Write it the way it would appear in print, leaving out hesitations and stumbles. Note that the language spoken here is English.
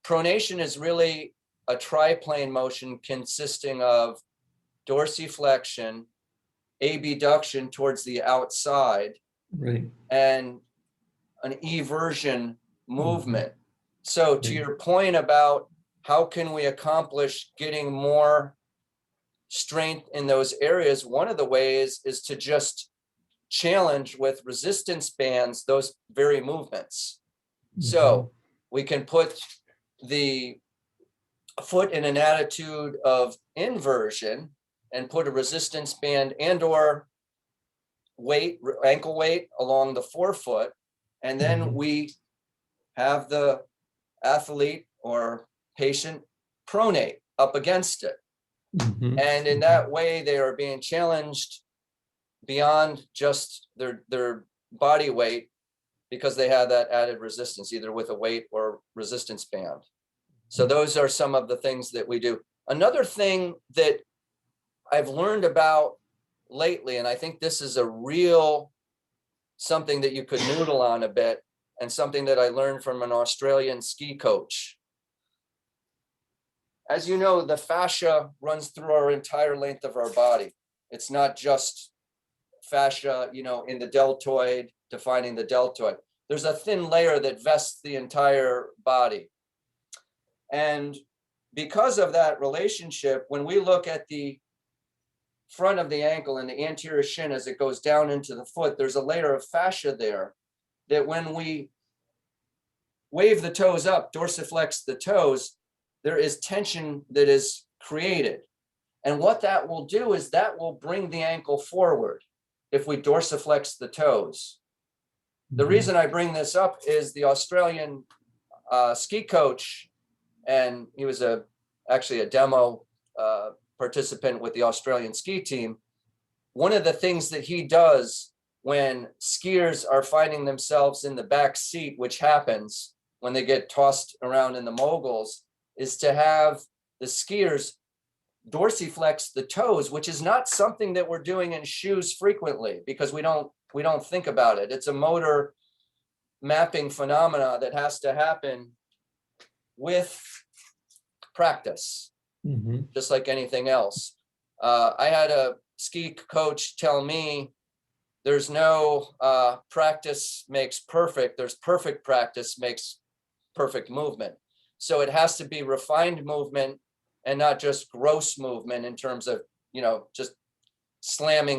pronation is really a triplane motion consisting of dorsiflexion, abduction towards the outside, Right. and an eversion movement. So to Right. your point about how can we accomplish getting more strength in those areas, one of the ways is to just challenge with resistance bands those very movements. So we can put the foot in an attitude of inversion and put a resistance band and or weight, ankle weight along the forefoot. And then we have the athlete or patient pronate up against it. And in that way, they are being challenged beyond just their body weight because they have that added resistance, either with a weight or resistance band. So those are some of the things that we do. Another thing that I've learned about lately, and I think this is a real something that you could noodle on a bit, and something that I learned from an Australian ski coach. As you know, the fascia runs through our entire length of our body. It's not just fascia, in the deltoid, defining the deltoid. There's a thin layer that vests the entire body. And because of that relationship, when we look at the front of the ankle and the anterior shin as it goes down into the foot, there's a layer of fascia there that when we wave the toes up, dorsiflex the toes, there is tension that is created. And what that will do is that will bring the ankle forward if we dorsiflex the toes. The reason I bring this up is the Australian ski coach, and he was actually a demo participant with the Australian ski team. One of the things that he does when skiers are finding themselves in the back seat, which happens when they get tossed around in the moguls, is to have the skiers dorsiflex the toes, which is not something that we're doing in shoes frequently because we don't think about it. It's a motor mapping phenomena that has to happen with practice, just like anything else. I had a ski coach tell me there's no practice makes perfect. There's perfect practice makes perfect movement. So it has to be refined movement and not just gross movement in terms of, just slamming